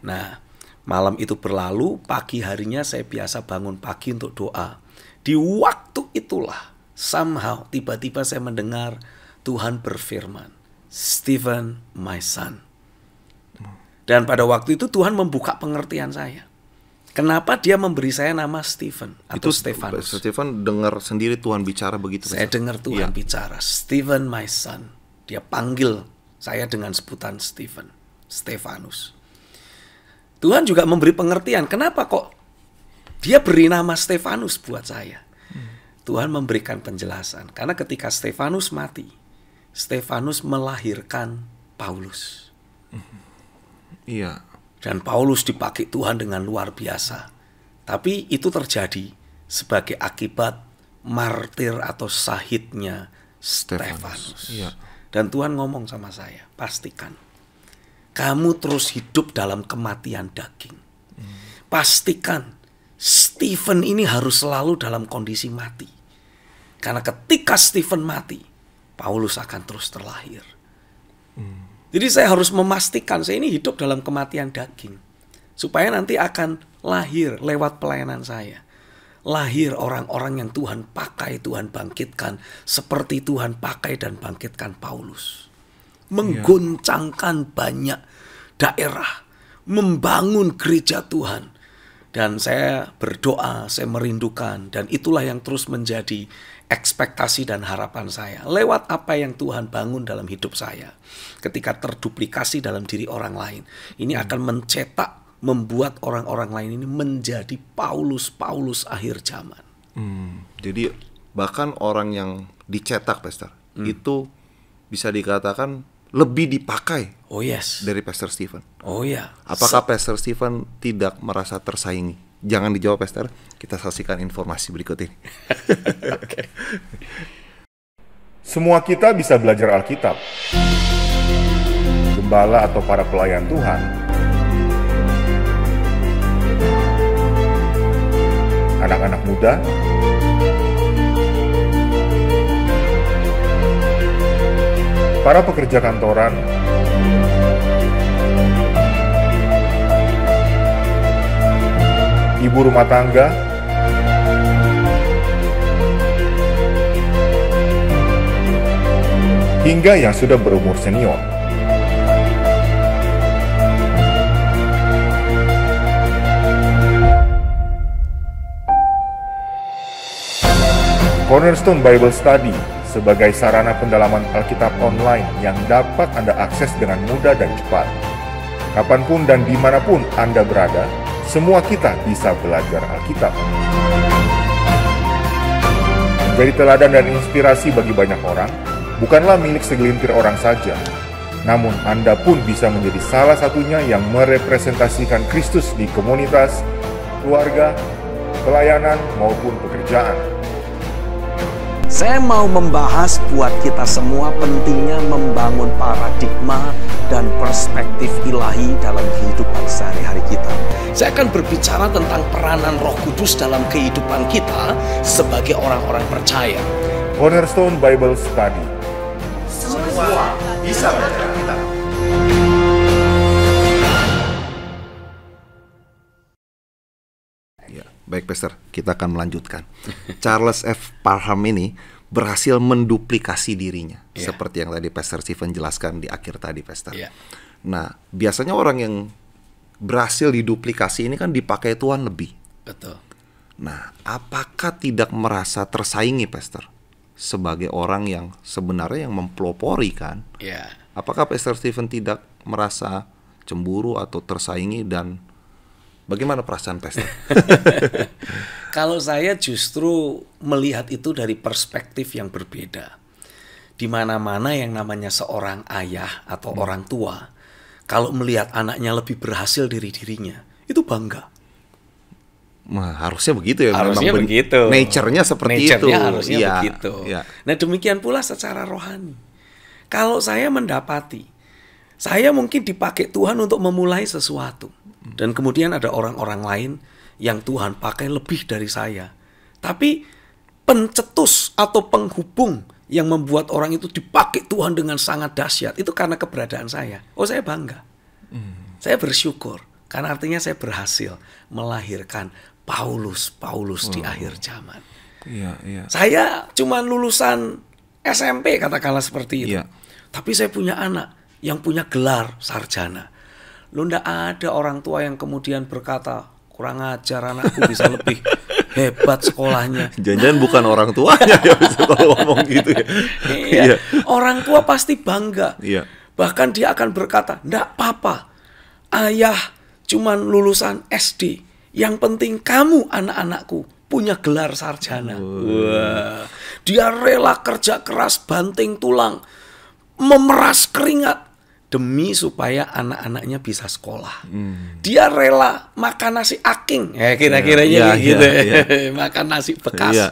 Nah, malam itu berlalu, pagi harinya saya biasa bangun pagi untuk doa. Di waktu itulah somehow tiba-tiba saya mendengar Tuhan berfirman, Stephen, my son. Dan pada waktu itu Tuhan membuka pengertian saya. Kenapa dia memberi saya nama Stephen atau Stefanus? Stephen dengar sendiri Tuhan bicara begitu. Saya dengar Tuhan bicara, Stephen, my son. Dia panggil saya dengan sebutan Stephen, Stefanus. Tuhan juga memberi pengertian, kenapa kok dia beri nama Stefanus buat saya. Tuhan memberikan penjelasan, karena ketika Stefanus mati, Stefanus melahirkan Paulus. Iya. Dan Paulus dipakai Tuhan dengan luar biasa. Tapi itu terjadi sebagai akibat martir atau syahidnya Stefanus. Iya. Dan Tuhan ngomong sama saya, pastikan kamu terus hidup dalam kematian daging. Pastikan Stephen ini harus selalu dalam kondisi mati. Karena ketika Stephen mati, Paulus akan terus terlahir. Jadi saya harus memastikan saya ini hidup dalam kematian daging. Supaya nanti akan lahir lewat pelayanan saya. Lahir orang-orang yang Tuhan pakai, Tuhan bangkitkan. Seperti Tuhan pakai dan bangkitkan Paulus. Menggoncangkan banyak daerah. Membangun gereja Tuhan. Dan saya berdoa, saya merindukan. Dan itulah yang terus menjadi ekspektasi dan harapan saya. Lewat apa yang Tuhan bangun dalam hidup saya. Ketika terduplikasi dalam diri orang lain. Ini akan mencetak, membuat orang-orang lain ini menjadi Paulus-Paulus akhir zaman. Jadi bahkan orang yang dicetak, Pastor, itu bisa dikatakan lebih dipakai dari Pastor Stephen. Oh ya. Apakah Pastor Stephen tidak merasa tersaingi? Jangan dijawab, Pastor. Kita saksikan informasi berikut ini. Okay. Semua kita bisa belajar Alkitab. Gembala atau para pelayan Tuhan, anak-anak muda, para pekerja kantoran, ibu rumah tangga, hingga yang sudah berumur senior. Cornerstone Bible Study sebagai sarana pendalaman Alkitab online yang dapat Anda akses dengan mudah dan cepat. Kapanpun dan dimanapun Anda berada, semua kita bisa belajar Alkitab. Menjadi teladan dan inspirasi bagi banyak orang, bukanlah milik segelintir orang saja. Namun Anda pun bisa menjadi salah satunya yang merepresentasikan Kristus di komunitas, keluarga, pelayanan, maupun pekerjaan. Saya mau membahas buat kita semua pentingnya membangun paradigma dan perspektif ilahi dalam kehidupan sehari-hari kita. Saya akan berbicara tentang peranan Roh Kudus dalam kehidupan kita sebagai orang-orang percaya. Cornerstone Bible Study. Semua bisa belajar Alkitab. Baik, Pastor, kita akan melanjutkan. Charles F. Parham ini berhasil menduplikasi dirinya, seperti yang tadi Pastor Stephen jelaskan di akhir tadi, Pastor. Nah, biasanya orang yang berhasil diduplikasi ini kan dipakai Tuhan lebih. Betul. Nah, apakah tidak merasa tersaingi, Pastor, sebagai orang yang sebenarnya yang mempelopori kan? Apakah Pastor Stephen tidak merasa cemburu atau tersaingi, dan bagaimana perasaan Pastor? Kalau saya justru melihat itu dari perspektif yang berbeda. Di mana-mana yang namanya seorang ayah atau orang tua, kalau melihat anaknya lebih berhasil dari dirinya, itu bangga. Nah, harusnya begitu ya. Harusnya begitu. Nature-nya seperti itu. Harusnya begitu. Nah, demikian pula secara rohani. Kalau saya mendapati, saya mungkin dipakai Tuhan untuk memulai sesuatu. Dan kemudian ada orang-orang lain yang Tuhan pakai lebih dari saya. Tapi pencetus atau penghubung yang membuat orang itu dipakai Tuhan dengan sangat dahsyat, itu karena keberadaan saya. Oh, saya bangga. Saya bersyukur. Karena artinya saya berhasil melahirkan Paulus di akhir zaman. Iya, iya. Saya cuma lulusan SMP katakanlah seperti itu. Iya. Tapi saya punya anak yang punya gelar sarjana. Lo ndak ada orang tua yang kemudian berkata, kurang ajar anakku bisa lebih hebat sekolahnya. Jangan-jangan bukan orang tuanya ya kalau ngomong gitu ya. Iya. Orang tua pasti bangga. Iya. Bahkan dia akan berkata, ndak apa-apa. Ayah cuman lulusan SD. Yang penting kamu anak-anakku punya gelar sarjana. Wah. Dia rela kerja keras, banting tulang, memeras keringat demi supaya anak-anaknya bisa sekolah. Dia rela makan nasi aking, kira-kiranya gitu. Makan nasi bekas. Iya.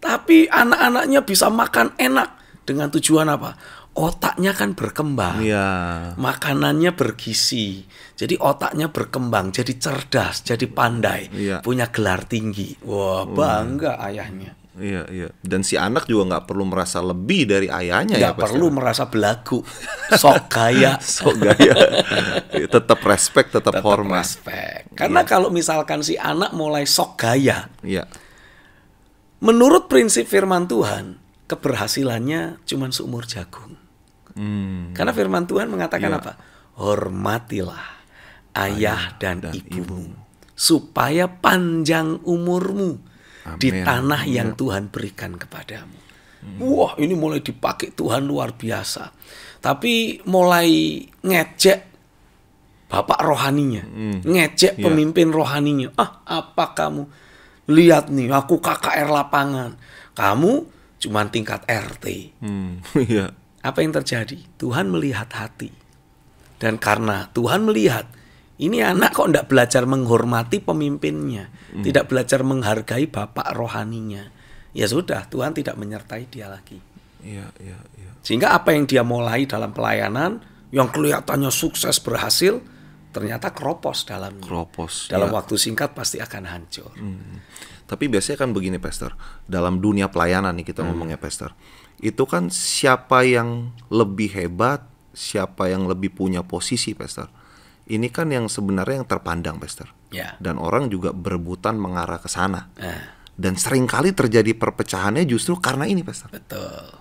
Tapi anak-anaknya bisa makan enak dengan tujuan apa? Otaknya kan berkembang. Iya. Makanannya bergizi. Jadi otaknya berkembang, jadi cerdas, jadi pandai, Iya. punya gelar tinggi. Wah, bangga ayahnya. Iya, iya. Dan si anak juga nggak perlu merasa lebih dari ayahnya ya. Nggak perlu merasa belagu, sok gaya. Sok gaya. Tetap respect, tetap hormat. Respect. Karena kalau misalkan si anak mulai sok gaya, Iya. menurut prinsip firman Tuhan, keberhasilannya cuma seumur jagung. Karena firman Tuhan mengatakan Iya. apa? Hormatilah ayah dan ibumu, supaya panjang umurmu di Amin. tanah yang Tuhan berikan kepadamu. Wah, ini mulai dipakai Tuhan luar biasa. Tapi mulai ngejek bapak rohaninya, ngejek pemimpin rohaninya. Apa kamu? Lihat nih, aku KKR lapangan. Kamu cuma tingkat RT. Iya. Apa yang terjadi? Tuhan melihat hati. Dan karena Tuhan melihat, ini anak kok tidak belajar menghormati pemimpinnya, tidak belajar menghargai bapak rohaninya. Ya sudah, Tuhan tidak menyertai dia lagi. Iya, iya, iya. Sehingga apa yang dia mulai dalam pelayanan, yang kelihatannya sukses berhasil, ternyata keropos dalamnya. Keropos. Dalam ya. waktu singkat pasti akan hancur. Tapi biasanya kan begini, Pastor. Dalam dunia pelayanan nih kita ngomongnya, Pastor. Itu kan siapa yang lebih hebat, siapa yang lebih punya posisi, Pastor. Ini kan yang sebenarnya yang terpandang, Pastor. Ya. Dan orang juga berebutan mengarah ke sana. Dan seringkali terjadi perpecahannya justru karena ini, Pastor. Betul.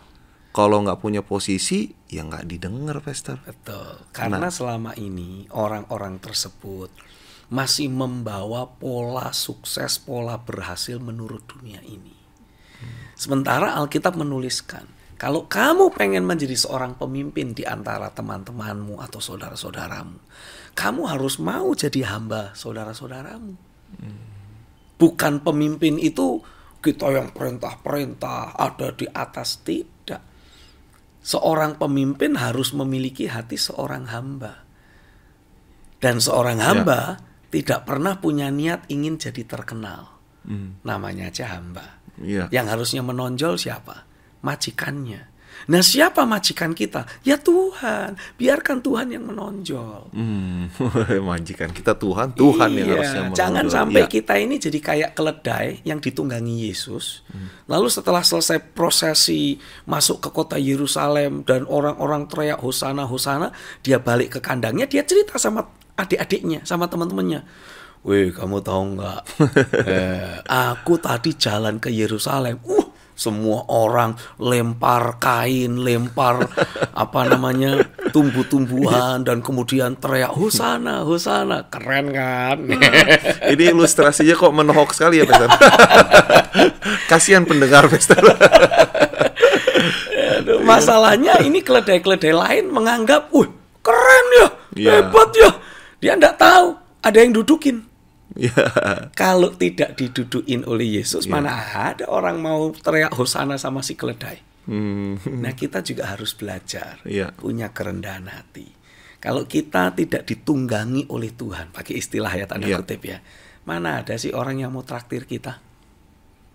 Kalau nggak punya posisi, ya nggak didengar, Pastor. Betul. Karena selama ini orang-orang tersebut masih membawa pola sukses, pola berhasil menurut dunia ini. Sementara Alkitab menuliskan, kalau kamu pengen menjadi seorang pemimpin di antara teman-temanmu atau saudara-saudaramu, kamu harus mau jadi hamba saudara-saudaramu. Bukan pemimpin itu kita yang perintah-perintah, ada di atas, tidak. Seorang pemimpin harus memiliki hati seorang hamba. Dan seorang hamba tidak pernah punya niat ingin jadi terkenal. Namanya aja hamba. Yang harusnya menonjol siapa? Majikannya. Nah, siapa majikan kita? Ya Tuhan. Biarkan Tuhan yang menonjol. Majikan kita Tuhan, Tuhan yang harusnya menonjol. Jangan sampai kita ini jadi kayak keledai yang ditunggangi Yesus. Lalu setelah selesai prosesi masuk ke kota Yerusalem dan orang-orang teriak Hosana, Hosana, dia balik ke kandangnya, dia cerita sama adik-adiknya, sama teman-temannya. Weh, kamu tahu nggak? Aku tadi jalan ke Yerusalem. Semua orang lempar kain, lempar tumbuh-tumbuhan, dan kemudian teriak Hosana, Hosana. Keren kan? Ini ilustrasinya kok menohok sekali ya, Pastor. Kasihan pendengar, Pastor. Masalahnya ini keledai-keledai lain menganggap, keren ya, hebat ya. Dia nggak tahu ada yang dudukin. Kalau tidak didudukin oleh Yesus, mana ada orang mau teriak Hosana sama si keledai. Nah, kita juga harus belajar punya kerendahan hati. Kalau kita tidak ditunggangi oleh Tuhan, pakai istilah ya tanda kutip ya, mana ada sih orang yang mau traktir kita?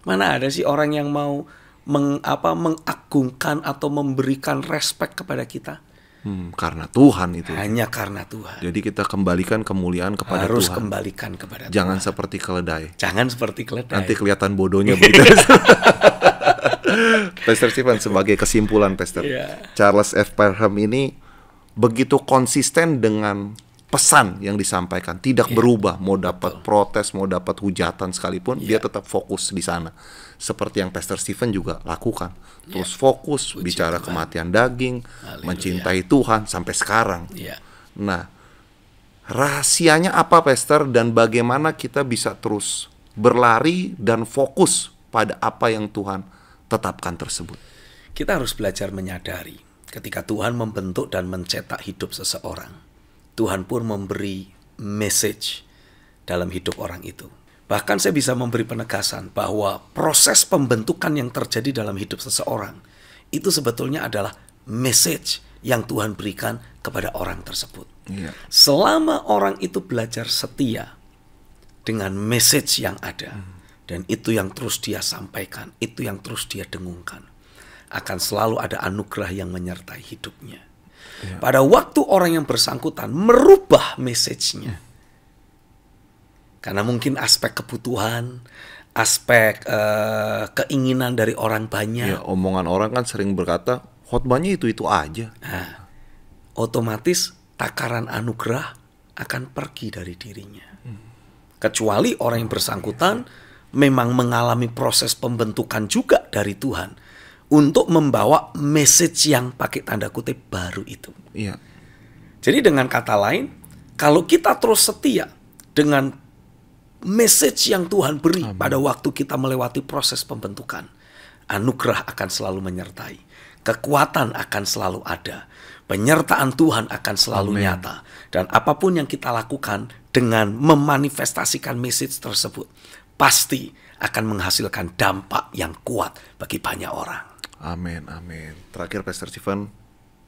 Mana ada sih orang yang mau mengagungkan atau memberikan respek kepada kita? Karena Tuhan itu. Hanya karena Tuhan. Jadi kita kembalikan kemuliaan kepada Tuhan. Harus Tuhan. kembalikan kepada Tuhan. Jangan seperti keledai. Jangan seperti keledai. Nanti kelihatan bodohnya begitu. Pastor Stephen, sebagai kesimpulan, Pastor, Charles F. Parham ini begitu konsisten dengan pesan yang disampaikan tidak berubah, mau dapat protes, mau dapat hujatan sekalipun, dia tetap fokus di sana. Seperti yang Pastor Stephen juga lakukan, terus fokus bicara kematian daging, mencintai Tuhan sampai sekarang. Nah, rahasianya apa, Pastor, dan bagaimana kita bisa terus berlari dan fokus pada apa yang Tuhan tetapkan tersebut? Kita harus belajar menyadari ketika Tuhan membentuk dan mencetak hidup seseorang, Tuhan pun memberi message dalam hidup orang itu. Bahkan saya bisa memberi penegasan bahwa proses pembentukan yang terjadi dalam hidup seseorang itu sebetulnya adalah message yang Tuhan berikan kepada orang tersebut. Selama orang itu belajar setia dengan message yang ada, dan itu yang terus dia sampaikan, itu yang terus dia dengungkan, akan selalu ada anugerah yang menyertai hidupnya. Pada waktu orang yang bersangkutan merubah message-nya, karena mungkin aspek kebutuhan, aspek keinginan dari orang banyak. Omongan orang kan sering berkata, khotbahnya itu aja. Nah, otomatis takaran anugerah akan pergi dari dirinya. Kecuali orang yang bersangkutan memang mengalami proses pembentukan juga dari Tuhan untuk membawa message yang pakai tanda kutip baru itu. Jadi dengan kata lain, kalau kita terus setia dengan message yang Tuhan beri pada waktu kita melewati proses pembentukan, anugerah akan selalu menyertai, kekuatan akan selalu ada, penyertaan Tuhan akan selalu nyata, dan apapun yang kita lakukan dengan memanifestasikan message tersebut pasti akan menghasilkan dampak yang kuat bagi banyak orang. Amin, amin. Terakhir, Pastor Stephen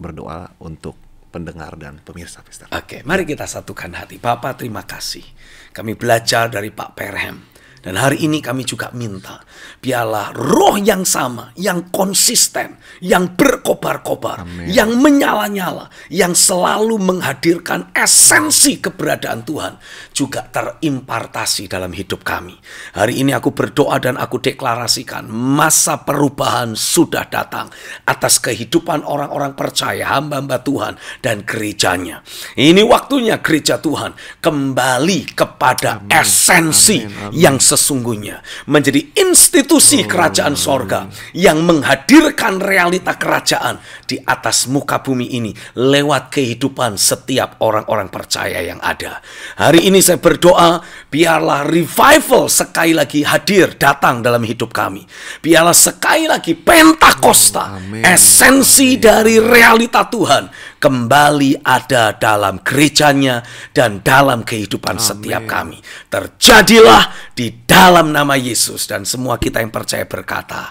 berdoa untuk pendengar dan pemirsa, Pastor. Oke, mari kita satukan hati. Bapak, terima kasih. Kami belajar dari Pak Perhem. Dan hari ini kami juga minta, biarlah roh yang sama, yang konsisten, yang berkobar-kobar, yang menyala-nyala, yang selalu menghadirkan esensi keberadaan Tuhan, juga terimpartasi dalam hidup kami. Hari ini aku berdoa dan aku deklarasikan, masa perubahan sudah datang atas kehidupan orang-orang percaya, hamba-hamba Tuhan, dan gerejanya. Ini waktunya gereja Tuhan kembali kepada esensi yang sesungguhnya, menjadi institusi kerajaan sorga yang menghadirkan realita kerajaan di atas muka bumi ini lewat kehidupan setiap orang-orang percaya yang ada. Hari ini saya berdoa, biarlah revival sekali lagi hadir datang dalam hidup kami. Biarlah sekali lagi Pentakosta, esensi dari realita Tuhan, kembali ada dalam gerejanya dan dalam kehidupan setiap kami. Terjadilah di dalam nama Yesus, dan semua kita yang percaya berkata,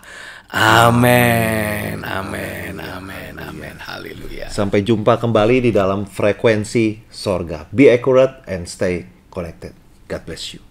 amin, amin, amin, amin, haleluya. Sampai jumpa kembali di dalam frekuensi sorga. Be accurate and stay connected. God bless you.